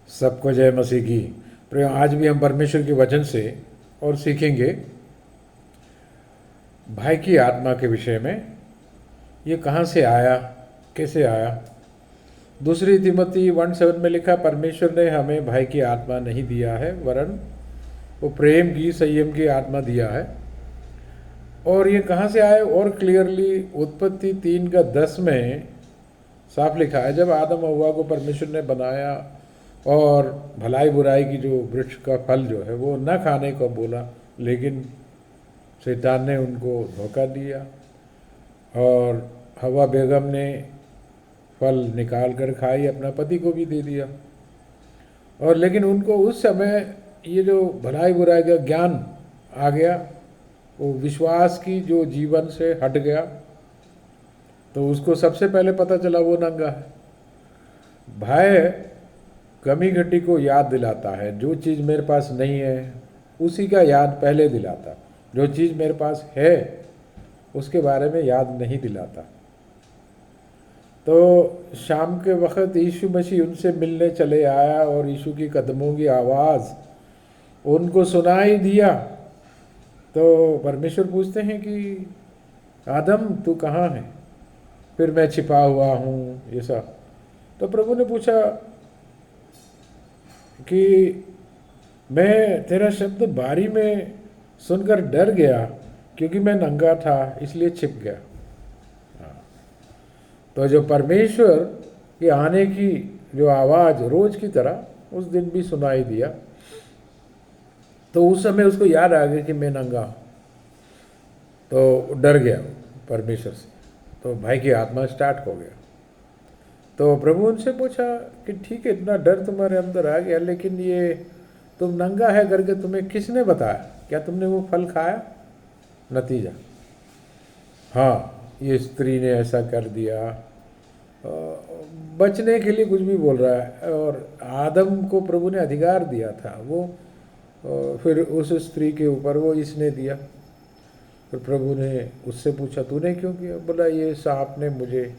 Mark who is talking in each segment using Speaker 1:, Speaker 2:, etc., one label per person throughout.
Speaker 1: सबको जय मसीह की। प्रिय, आज भी हम परमेश्वर के वचन से और सीखेंगे भाई की आत्मा के विषय में। ये कहाँ से आया, कैसे आया। दूसरी तिमोथी 1:7 में लिखा, परमेश्वर ने हमें भाई की आत्मा नहीं दिया है, वरन वो प्रेम की, संयम की आत्मा दिया है। और ये कहाँ से आए, और क्लियरली उत्पत्ति 3:10 में साफ लिखा है, जब आदम और हव्वा को परमेश्वर ने बनाया और भलाई बुराई की जो वृक्ष का फल जो है वो न खाने को बोला, लेकिन शैतान ने उनको धोखा दिया और हवा बेगम ने फल निकाल कर खाई, अपना पति को भी दे दिया। और लेकिन उनको उस समय ये जो भलाई बुराई का ज्ञान आ गया, वो विश्वास की जो जीवन से हट गया, तो उसको सबसे पहले पता चला वो नंगा है। भय कमी घटी को याद दिलाता है, जो चीज़ मेरे पास नहीं है उसी का याद पहले दिलाता, जो चीज़ मेरे पास है उसके बारे में याद नहीं दिलाता। तो शाम के वक्त यीशु मसीह उनसे मिलने चले आया और यीशु की कदमों की आवाज़ उनको सुनाई दिया। तो परमेश्वर पूछते हैं कि आदम तू कहाँ है, फिर मैं छिपा हुआ हूँ, ये सब। तो प्रभु ने पूछा कि मैं तेरा शब्द बारी में सुनकर डर गया, क्योंकि मैं नंगा था इसलिए छिप गया। तो जो परमेश्वर के आने की जो आवाज़ रोज की तरह उस दिन भी सुनाई दिया, तो उस समय उसको याद आ गया कि मैं नंगा हूँ, तो डर गया परमेश्वर से। तो भाई की आत्मा स्टार्ट हो गया। तो प्रभु उनसे पूछा कि ठीक है, इतना डर तुम्हारे अंदर आ गया, लेकिन ये तुम नंगा है करके तुम्हें किसने बताया, क्या तुमने वो फल खाया? नतीजा, हाँ, ये स्त्री ने ऐसा कर दिया। बचने के लिए कुछ भी बोल रहा है। और आदम को प्रभु ने अधिकार दिया था, वो फिर उस स्त्री के ऊपर वो इसने दिया। फिर प्रभु ने उससे पूछा तूने क्यों किया? बोला ये सांप ने मुझे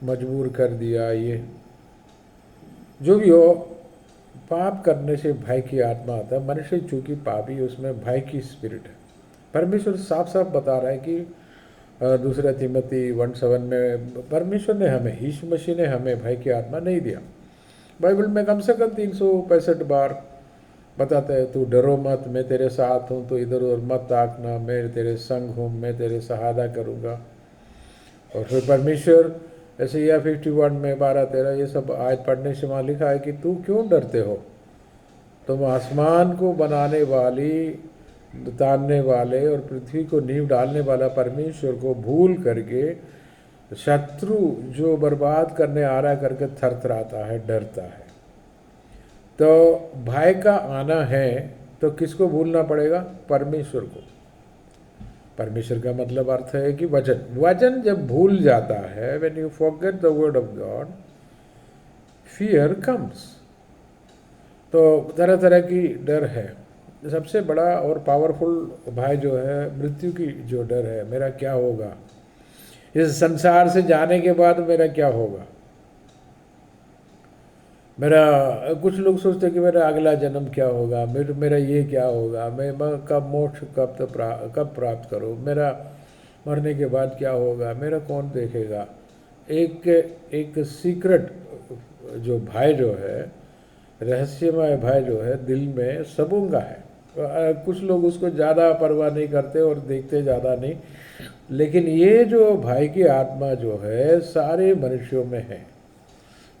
Speaker 1: मजबूर कर दिया। ये जो भी हो, पाप करने से भय की आत्मा आता है। मनुष्य चूंकि पापी, उसमें भय की स्पिरिट है। परमेश्वर साफ साफ बता रहा है कि दूसरा तिमोथी 1:7 में परमेश्वर ने हमें, यीशु मसीह ने हमें भय की आत्मा नहीं दिया। बाइबल में कम से कम 365 बार बताता है, तू डरो मत, मैं तेरे साथ हूँ, तो इधर उधर मत ताकना, मैं तेरे संग हूँ, मैं तेरे सहायता करूँगा। और फिर परमेश्वर ऐसे या 51 में 12-13 ये सब आयत पढ़ने से वहाँ लिखा है कि तू क्यों डरते हो, तुम आसमान को बनाने वाली, तानने वाले और पृथ्वी को नींव डालने वाला परमेश्वर को भूल करके शत्रु जो बर्बाद करने आ रहा करके थरथराता है, डरता है। तो भय का आना है तो किसको भूलना पड़ेगा? परमेश्वर को। परमेश्वर का मतलब अर्थ है कि वचन जब भूल जाता है, when you forget the word of God, fear comes. तो तरह तरह की डर है। सबसे बड़ा और पावरफुल भय जो है मृत्यु की जो डर है, मेरा क्या होगा, इस संसार से जाने के बाद मेरा क्या होगा। मेरा, कुछ लोग सोचते हैं कि मेरा अगला जन्म क्या होगा, मेरा ये क्या होगा, मैं कब मोक्ष कब प्राप्त करूँ, मेरा मरने के बाद क्या होगा, मेरा कौन देखेगा। एक सीक्रेट जो भय जो है, रहस्यमय भय जो है दिल में सबों का है। कुछ लोग उसको ज़्यादा परवाह नहीं करते और देखते ज़्यादा नहीं, लेकिन ये जो भय की आत्मा जो है सारे मनुष्यों में है।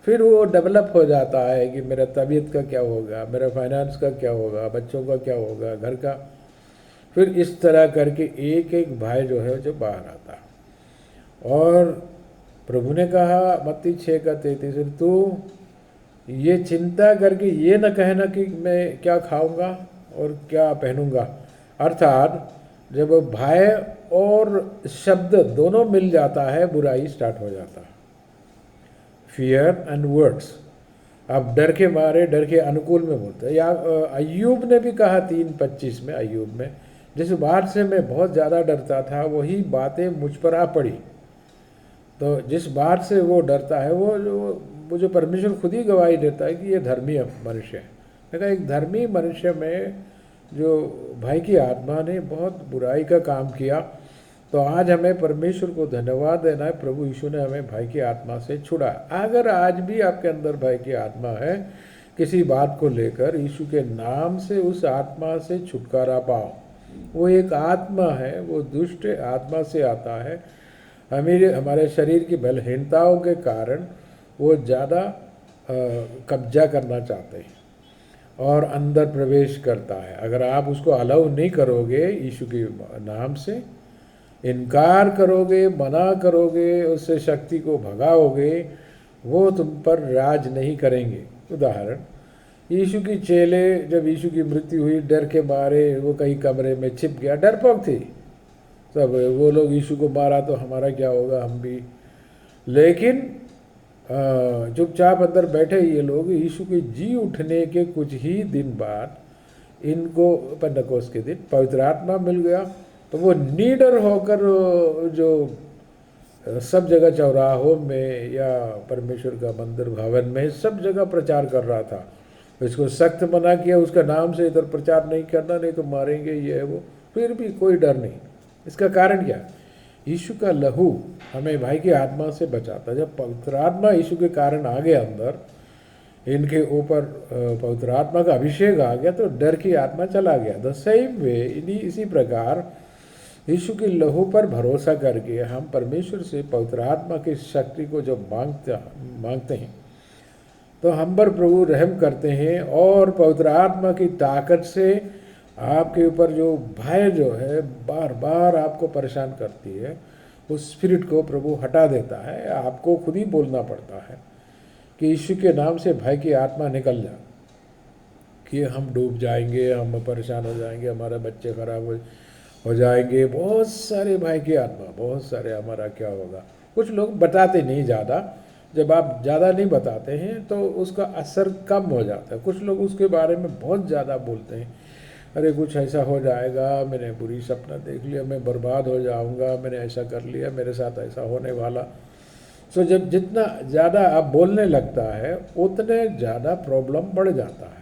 Speaker 1: फिर वो डेवलप हो जाता है कि मेरा तबीयत का क्या होगा, मेरा फाइनेंस का क्या होगा, बच्चों का क्या होगा, घर का। फिर इस तरह करके एक एक भय जो है जो बाहर आता है। और प्रभु ने कहा मत्ती 6:33, तू ये चिंता करके ये न कहना कि मैं क्या खाऊंगा और क्या पहनूंगा। अर्थात जब भय और शब्द दोनों मिल जाता है, बुराई स्टार्ट हो जाता है। Fear and words. अब डर के मारे, डर के अनुकूल में बोलते हैं। या अय्यूब ने भी कहा 3:25 में, अय्यूब में, जिस बात से मैं बहुत ज़्यादा डरता था वही बातें मुझ पर आ पड़ी। तो जिस बात से वो डरता है वो जो वो जो परमेश्वर खुद ही गवाही देता है कि ये धर्मी मनुष्य है। देखा, एक धर्मी मनुष्य में जो भाई की आत्मा ने बहुत बुराई का काम किया, तो आज हमें परमेश्वर को धन्यवाद देना है, प्रभु यीशु ने हमें भाई की आत्मा से छुड़ा। अगर आज भी आपके अंदर भाई की आत्मा है किसी बात को लेकर, यीशु के नाम से उस आत्मा से छुटकारा पाओ। वो एक आत्मा है, वो दुष्ट आत्मा से आता है। हमारे शरीर की बलहीनताओं के कारण वो ज़्यादा कब्जा करना चाहते हैं और अंदर प्रवेश करता है। अगर आप उसको अलाउ नहीं करोगे, यीशु के नाम से इनकार करोगे, मना करोगे, उससे शक्ति को भगाओगे, वो तुम पर राज नहीं करेंगे। उदाहरण, यीशु की चेले, जब यीशु की मृत्यु हुई, डर के मारे वो कहीं कमरे में छिप गया, डरपोक थी सब। वो लोग यीशु को मारा तो हमारा क्या होगा, हम भी। लेकिन चुपचाप अंदर बैठे ये लोग। यीशु के जी उठने के कुछ ही दिन बाद इनको पेंटेकोस्त के दिन पवित्र आत्मा मिल गया, तो वो निडर होकर जो सब जगह चौराहों में या परमेश्वर का मंदिर भवन में सब जगह प्रचार कर रहा था। इसको सख्त मना किया, उसका नाम से इधर प्रचार नहीं करना, नहीं तो मारेंगे, ये है वो। फिर भी कोई डर नहीं। इसका कारण क्या? यीशु का लहू हमें भाई की आत्मा से बचाता। जब पवित्र आत्मा यीशु के कारण आ गया अंदर, इनके ऊपर पवित्र आत्मा का अभिषेक आ गया, तो डर की आत्मा चला गया। द सेम वे, इसी प्रकार यीशु के लहू पर भरोसा करके हम परमेश्वर से पवित्र आत्मा की शक्ति को जब मांगते हैं, तो हम पर प्रभु रहम करते हैं और पवित्र आत्मा की ताकत से आपके ऊपर जो भय जो है बार बार आपको परेशान करती है, उस स्पिरिट को प्रभु हटा देता है। आपको खुद ही बोलना पड़ता है कि यीशु के नाम से भय की आत्मा निकल जा, कि हम डूब जाएंगे, हम परेशान हो जाएंगे, हमारे बच्चे खराब हो जाएंगे। बहुत सारे भय की आत्मा, बहुत सारे, हमारा क्या होगा। कुछ लोग बताते नहीं ज़्यादा। जब आप ज़्यादा नहीं बताते हैं तो उसका असर कम हो जाता है। कुछ लोग उसके बारे में बहुत ज़्यादा बोलते हैं, अरे कुछ ऐसा हो जाएगा, मैंने बुरी सपना देख लिया, मैं बर्बाद हो जाऊंगा, मैंने ऐसा कर लिया, मेरे साथ ऐसा होने वाला। सो जब जितना ज़्यादा आप बोलने लगता है, उतने ज़्यादा प्रॉब्लम बढ़ जाता है।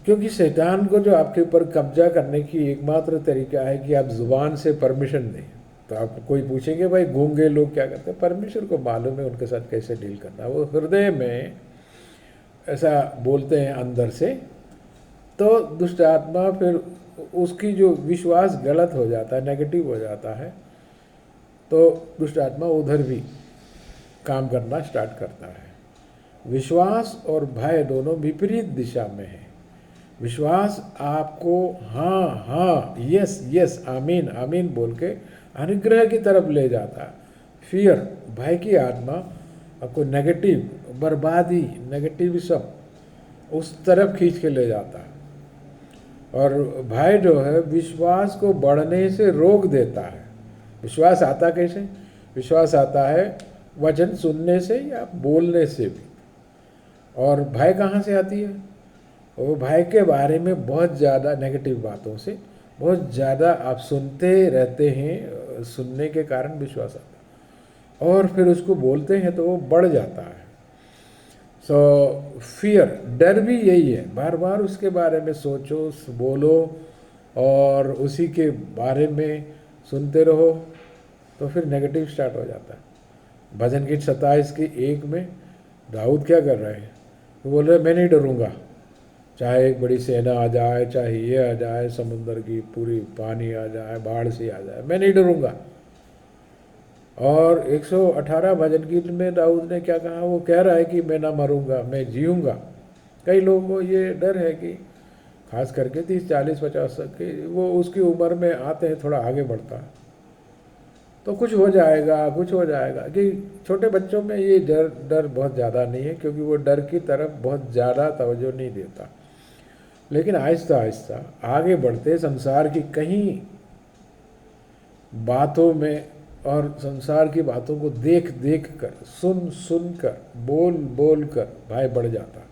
Speaker 1: क्योंकि शैतान को जो आपके ऊपर कब्जा करने की एकमात्र तरीका है कि आप ज़ुबान से परमिशन दें। तो आप कोई पूछेंगे, भाई गूंगे लोग क्या करते हैं? परमेश्वर को मालूम है उनके साथ कैसे डील करना। वो हृदय में ऐसा बोलते हैं अंदर से, तो दुष्ट आत्मा फिर उसकी जो विश्वास गलत हो जाता है, नेगेटिव हो जाता है, तो दुष्ट आत्मा उधर भी काम करना स्टार्ट करता है। विश्वास और भय दोनों विपरीत दिशा में है। विश्वास आपको हाँ हाँ, यस यस, आमीन आमीन बोल के अनुग्रह की तरफ ले जाता है। फियर, भय की आत्मा आपको नेगेटिव, बर्बादी, नेगेटिविज्म उस तरफ खींच के ले जाता है। और भय जो है विश्वास को बढ़ने से रोक देता है। विश्वास आता कैसे? विश्वास आता है वचन सुनने से या बोलने से भी। और भय कहाँ से आती है? वो भय के बारे में बहुत ज़्यादा नेगेटिव बातों से बहुत ज़्यादा आप सुनते रहते हैं, सुनने के कारण विश्वास आता है, और फिर उसको बोलते हैं तो वो बढ़ जाता है। सो फियर, डर भी यही है, बार बार उसके बारे में सोचो, बोलो और उसी के बारे में सुनते रहो, तो फिर नेगेटिव स्टार्ट हो जाता है। भजन गीत 27 की 1 में दाऊद क्या कर रहे हैं? वो बोल रहे मैं नहीं डरूंगा, चाहे एक बड़ी सेना आ जाए, चाहे ये आ जाए, समुद्र की पूरी पानी आ जाए, बाढ़ से आ जाए, मैं नहीं डरूंगा। और 118 भजन गीत में दाऊद ने क्या कहा? वो कह रहा है कि मैं ना मरूंगा, मैं जीऊंगा। कई लोगों को ये डर है कि खास करके 30, 40, 50 के वो उसकी उम्र में आते हैं, थोड़ा आगे बढ़ता है तो कुछ हो जाएगा, कुछ हो जाएगा। कि छोटे बच्चों में ये डर बहुत ज़्यादा नहीं है, क्योंकि वो डर की तरफ बहुत ज़्यादा तवज्जो नहीं देता। लेकिन आहिस्ता आहिस्ता आगे बढ़ते संसार की कहीं बातों में और संसार की बातों को देख देख कर, सुन कर, बोल कर भय बढ़ जाता।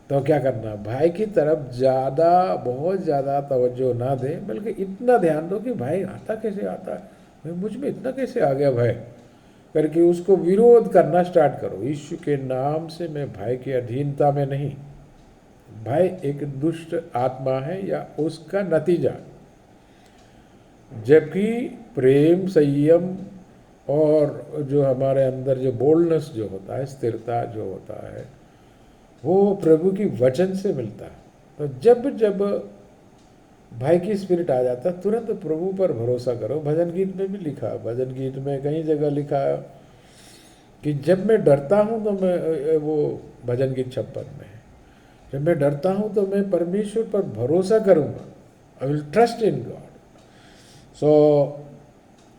Speaker 1: तो क्या करना? भय की तरफ ज़्यादा, बहुत ज़्यादा तवज्जो ना दें, बल्कि इतना ध्यान दो कि भय आता कैसे आता है, मुझ में इतना कैसे आ गया भय। करके उसको विरोध करना स्टार्ट करो। यीशु के नाम से मैं भय की अधीनता में नहीं। भय एक दुष्ट आत्मा है या उसका नतीजा, जबकि प्रेम, संयम और जो हमारे अंदर जो बोल्डनेस जो होता है, स्थिरता जो होता है, वो प्रभु की वचन से मिलता है। तो जब जब भय की स्पिरिट आ जाता है, तुरंत प्रभु पर भरोसा करो। भजन गीत में भी लिखा, भजन गीत में कई जगह लिखा है कि जब मैं डरता हूँ तो मैं, वो भजन गीत 56 में है, जब मैं डरता हूँ तो मैं परमेश्वर पर भरोसा करूँगा। I will trust in God. So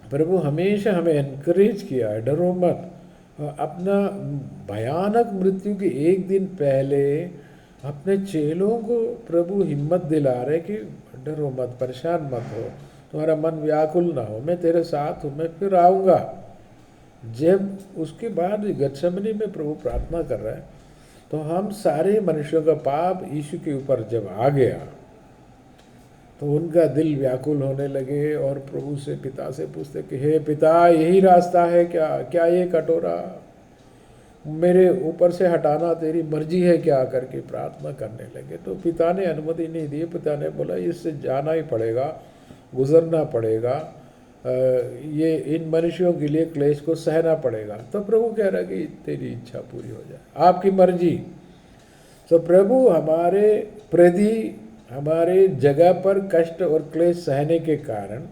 Speaker 1: प्रभु हमेशा हमें एनकरेज किया है, डरो मत। अपना भयानक मृत्यु के एक दिन पहले अपने चेलों को प्रभु हिम्मत दिला रहे कि डरो मत, परेशान मत हो, तुम्हारा मन व्याकुल ना हो, मैं तेरे साथ हूँ, मैं फिर आऊँगा। जब उसके बाद गत्सेमनी में प्रभु प्रार्थना कर रहा है, तो हम सारे मनुष्यों का पाप यीशु के ऊपर जब आ गया तो उनका दिल व्याकुल होने लगे और प्रभु से, पिता से पूछते कि हे पिता, यही रास्ता है क्या? क्या ये कटोरा मेरे ऊपर से हटाना तेरी मर्जी है क्या? करके प्रार्थना करने लगे। तो पिता ने अनुमति नहीं दी। पिता ने बोला इससे जाना ही पड़ेगा, गुजरना पड़ेगा, ये इन मनुष्यों के लिए क्लेश को सहना पड़ेगा। तो प्रभु कह रहा कि तेरी इच्छा पूरी हो जाए, आपकी मर्जी। तो प्रभु हमारे प्रति, हमारे जगह पर कष्ट और क्लेश सहने के कारण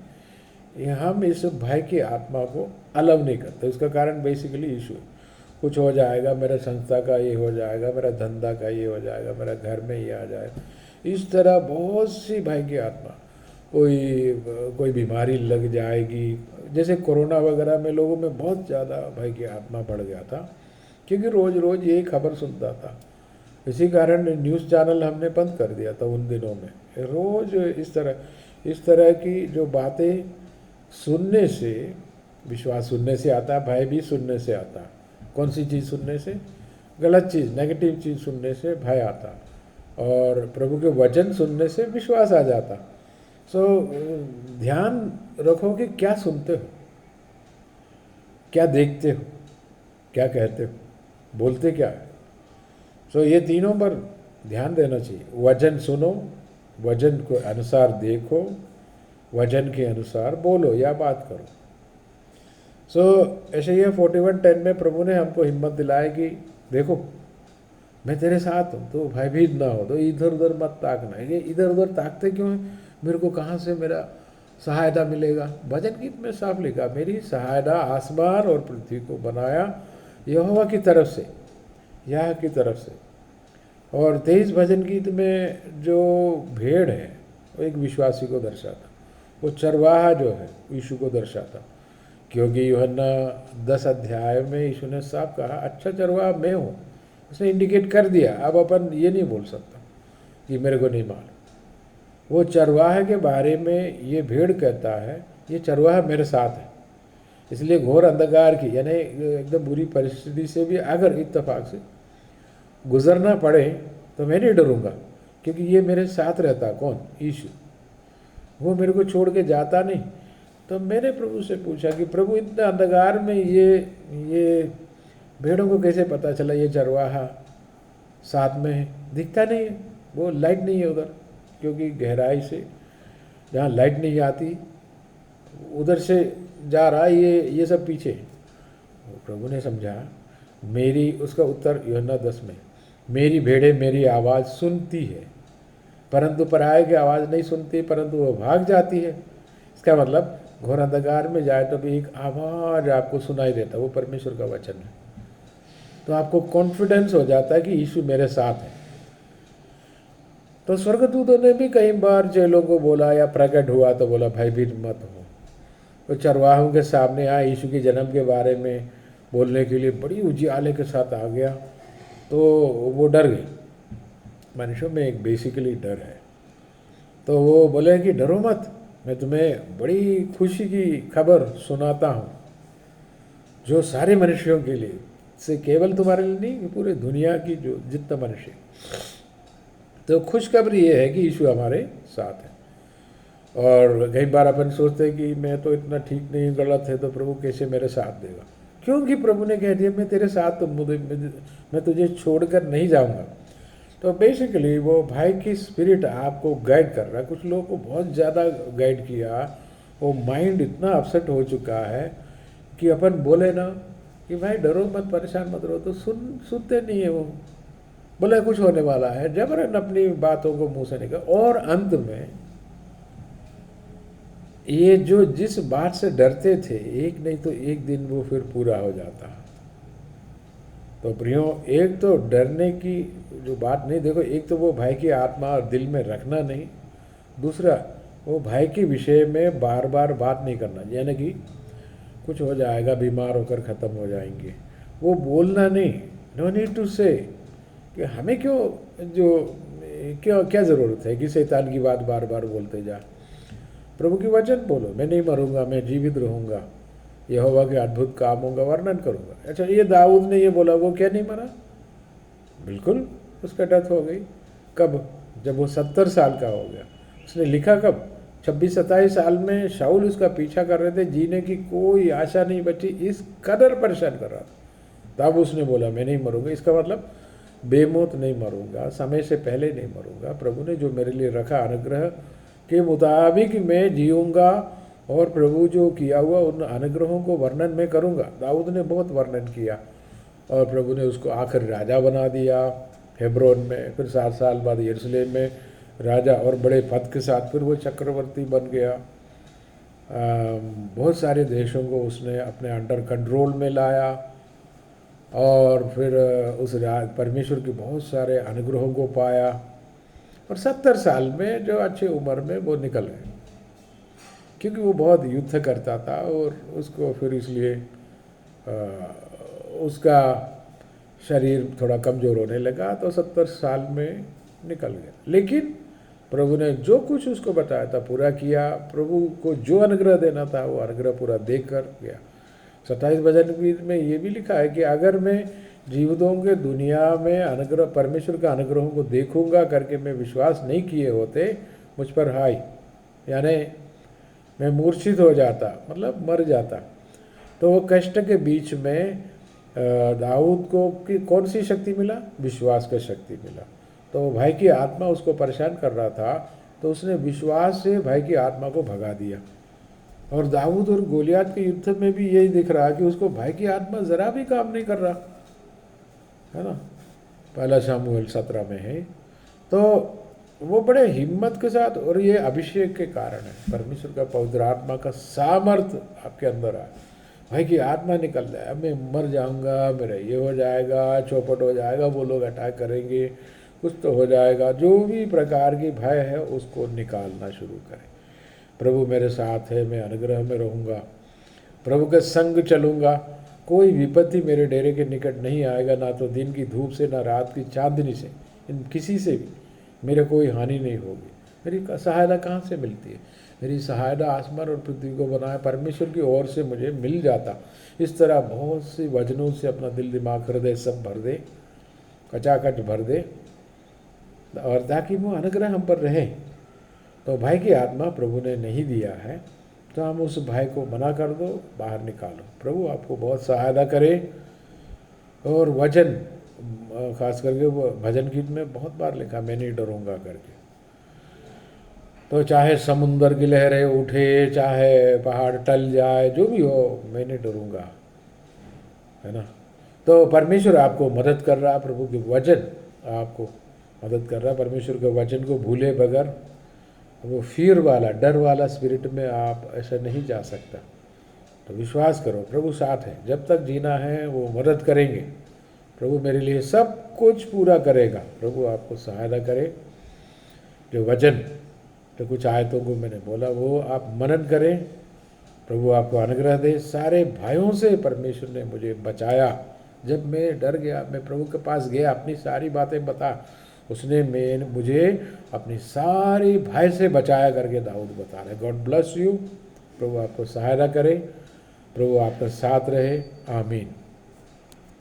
Speaker 1: हम इस भय की आत्मा को अलाउ नहीं करते। उसका कारण बेसिकली इशू, कुछ हो जाएगा, मेरा संस्था का ये हो जाएगा, मेरा धंधा का ये हो जाएगा, मेरा घर में ये आ जाएगा। इस तरह बहुत सी भय की आत्मा, कोई बीमारी लग जाएगी। जैसे कोरोना वगैरह में लोगों में बहुत ज़्यादा भय की आत्मा बढ़ गया था, क्योंकि रोज़ रोज़ यही खबर सुनता था। इसी कारण न्यूज़ चैनल हमने बंद कर दिया था उन दिनों में। रोज़ इस तरह की जो बातें सुनने से, विश्वास सुनने से आता है, भय भी सुनने से आता है। कौन सी चीज़ सुनने से? गलत चीज़, नेगेटिव चीज़ सुनने से भय आता, और प्रभु के वचन सुनने से विश्वास आ जाता। सो ध्यान रखो कि क्या सुनते हो, क्या देखते हो, क्या कहते हो, बोलते क्या है। सो ये तीनों पर ध्यान देना चाहिए। वचन सुनो, वचन को अनुसार देखो, वचन के अनुसार बोलो या बात करो। सो ऐसे ही 41:10 में प्रभु ने हमको हिम्मत दिलाया कि देखो मैं तेरे साथ हूँ, तो भयभीत ना हो, तो इधर उधर मत ताकना। ये इधर उधर ताकते क्यों हैं? मेरे को कहाँ से मेरा सहायता मिलेगा? भजन गीत में साफ लिखा, मेरी सहायता आसमान और पृथ्वी को बनाया यहोवा की तरफ से, यह की तरफ से। और 23 भजन गीत में जो भेड़ है वो एक विश्वासी को दर्शाता, वो चरवाहा जो है यीशु को दर्शाता। क्योंकि यूहन्ना 10 अध्याय में यीशु ने साफ कहा, अच्छा चरवाहा मैं हूँ। उसने इंडिकेट कर दिया। अब अपन ये नहीं बोल सकता कि मेरे को नहीं मालूम। वो चरवाहे के बारे में ये भेड़ कहता है, ये चरवाहा मेरे साथ है। इसलिए घोर अंधकार की, यानी एकदम बुरी परिस्थिति से भी अगर इत्तेफाक से गुजरना पड़े तो मैं नहीं डरूंगा, क्योंकि ये मेरे साथ रहता। कौन? यीशु। वो मेरे को छोड़ के जाता नहीं। तो मैंने प्रभु से पूछा कि प्रभु इतना अंधकार में ये भेड़ों को कैसे पता चला ये चरवाहा साथ में है? दिखता नहीं है, वो लाइट नहीं है उधर, क्योंकि गहराई से जहाँ लाइट नहीं आती उधर से जा रहा है, ये सब पीछे। प्रभु ने समझा मेरी, उसका उत्तर यूहन्ना 10 में, मेरी भेड़ें मेरी आवाज़ सुनती है, परंतु पराये की आवाज़ नहीं सुनती, परंतु वो भाग जाती है। इसका मतलब घोर अंधकार में जाए तो भी एक आवाज़ आपको सुनाई देता, वो परमेश्वर का वचन है। तो आपको कॉन्फिडेंस हो जाता है कि यीशु मेरे साथ है। तो स्वर्गदूतों ने भी कई बार चेलों को बोला या प्रकट हुआ तो बोला भयभीत मत हो। तो चरवाहों के सामने आए, यीशु के जन्म के बारे में बोलने के लिए बड़ी उजियाले के साथ आ गया, तो वो डर गए। मनुष्यों में एक बेसिकली डर है। तो वो बोले कि डरो मत, मैं तुम्हें बड़ी खुशी की खबर सुनाता हूँ, जो सारे मनुष्यों के लिए, से केवल तुम्हारे लिए नहीं, पूरे दुनिया की जो जितना मनुष्य। तो खुशखबरी ये है कि यीशु हमारे साथ है। और कई बार अपन सोचते हैं कि मैं तो इतना ठीक नहीं, गलत है, तो प्रभु कैसे मेरे साथ देगा? क्योंकि प्रभु ने कह दिया मैं तेरे साथ तो मैं तुझे छोड़कर नहीं जाऊंगा। तो बेसिकली वो भाई की स्पिरिट आपको गाइड कर रहा है। कुछ लोगों को बहुत ज़्यादा गाइड किया, वो माइंड इतना अपसेट हो चुका है कि अपन बोले ना कि भाई डरो मत, परेशान मत रहो, तो सुनते नहीं है वो। बोले कुछ होने वाला है, जबरन अपनी बातों को मुंह से निकल, और अंत में ये जो जिस बात से डरते थे, एक नहीं तो एक दिन वो फिर पूरा हो जाता। तो प्रियो, एक तो डरने की जो बात नहीं, देखो एक तो वो भाई की आत्मा और दिल में रखना नहीं, दूसरा वो भाई के विषय में बार बार बात नहीं करना, यानी कि कुछ हो जाएगा, बीमार होकर ख़त्म हो जाएंगे, वो बोलना नहीं। नो नीड टू से कि हमें क्यों क्या ज़रूरत है कि शैतान की बात बार बार बोलते जा। प्रभु की वचन बोलो, मैं नहीं मरूंगा, मैं जीवित रहूंगा, यहोवा के अद्भुत कामों का वर्णन करूंगा। अच्छा, ये दाऊद ने ये बोला, वो क्या नहीं मरा? बिल्कुल उसका डेथ हो गई। कब? जब वो 70 साल का हो गया। उसने लिखा कब? 26-27 साल में शाऊल उसका पीछा कर रहे थे, जीने की कोई आशा नहीं बची, इस कदर परेशान कर रहा था। तब उसने बोला मैं नहीं मरूंगा। इसका मतलब बेमौत नहीं मरूंगा, समय से पहले नहीं मरूंगा, प्रभु ने जो मेरे लिए रखा अनुग्रह के मुताबिक मैं जीऊँगा, और प्रभु जो किया हुआ उन अनुग्रहों को वर्णन में करूँगा। दाऊद ने बहुत वर्णन किया, और प्रभु ने उसको आखिर राजा बना दिया हेब्रोन में, फिर 7 साल बाद यरूशलेम में राजा और बड़े पद के साथ फिर वो चक्रवर्ती बन गया। बहुत सारे देशों को उसने अपने अंडर कंट्रोल में लाया, और फिर उस परमेश्वर के बहुत सारे अनुग्रहों को पाया, और 70 साल में जो अच्छी उम्र में वो निकल गए, क्योंकि वो बहुत युद्ध करता था, और उसको फिर इसलिए उसका शरीर थोड़ा कमज़ोर होने लगा, तो 70 साल में निकल गया। लेकिन प्रभु ने जो कुछ उसको बताया था पूरा किया। प्रभु को जो अनुग्रह देना था वो अनुग्रह पूरा देकर गया। 27 भजन में ये भी लिखा है कि अगर मैं जीवितों के दुनिया में अनुग्रह, परमेश्वर का अनुग्रहों को देखूंगा करके मैं विश्वास नहीं किए होते, मुझ पर हाय, यानी मैं मूर्छित हो जाता, मतलब मर जाता। तो वो कष्ट के बीच में दाऊद को कौन सी शक्ति मिला? विश्वास का शक्ति मिला। तो भाई की आत्मा उसको परेशान कर रहा था, तो उसने विश्वास से भाई की आत्मा को भगा दिया। और दाऊद और गोलियात के युद्ध में भी यही दिख रहा कि उसको भाई की आत्मा ज़रा भी काम नहीं कर रहा है ना। 1 शमूएल 17 में है। तो वो बड़े हिम्मत के साथ, और ये अभिषेक के कारण है, परमेश्वर का पवित्र आत्मा का सामर्थ्य आपके अंदर आए। भाई की आत्मा निकल जाए, मैं मर जाऊंगा, मेरा ये हो जाएगा, चौपट हो जाएगा, वो लोग अटैक करेंगे, कुछ तो हो जाएगा, जो भी प्रकार की भय है उसको निकालना शुरू करें। प्रभु मेरे साथ है, मैं अनुग्रह में रहूँगा, प्रभु के संग चलूँगा, कोई विपत्ति मेरे डेरे के निकट नहीं आएगा, ना तो दिन की धूप से, ना रात की चांदनी से, इन किसी से भी मेरे कोई हानि नहीं होगी। मेरी सहायता कहाँ से मिलती है? मेरी सहायता आसमान और पृथ्वी को बनाए परमेश्वर की ओर से मुझे मिल जाता। इस तरह बहुत सी वचनों से अपना दिल दिमाग हृदय सब भर दे, कचाकच भर दे, और ताकि वो अनुग्रह हम पर रहे। तो भाई की आत्मा प्रभु ने नहीं दिया है, तो हम उस भाई को मना कर दो, बाहर निकालो। प्रभु आपको बहुत सहायता करे। और वचन खास करके वो भजन गीत में बहुत बार लिखा, मैं नहीं डरूंगा करके। तो चाहे समुंदर की लहरें उठे, चाहे पहाड़ टल जाए, जो भी हो, मैं नहीं डरूंगा, है ना। तो परमेश्वर आपको मदद कर रहा है, प्रभु के वचन आपको मदद कर रहा है। परमेश्वर के वचन को भूले बगैर वो फियर वाला, डर वाला स्पिरिट में आप ऐसा नहीं जा सकता। तो विश्वास करो, प्रभु साथ है, जब तक जीना है वो मदद करेंगे। प्रभु मेरे लिए सब कुछ पूरा करेगा। प्रभु आपको सहायता करे। जो वचन, तो कुछ आयतों को मैंने बोला, वो आप मनन करें। प्रभु आपको अनुग्रह दे। सारे भाइयों से परमेश्वर ने मुझे बचाया। जब मैं डर गया, मैं प्रभु के पास गया, अपनी सारी बातें बता, उसने मुझे अपनी सारी भाई से बचाया करके दाऊद बता रहे। God bless you. प्रभु आपको सहायता करे, प्रभु आपका साथ रहे। आमीन।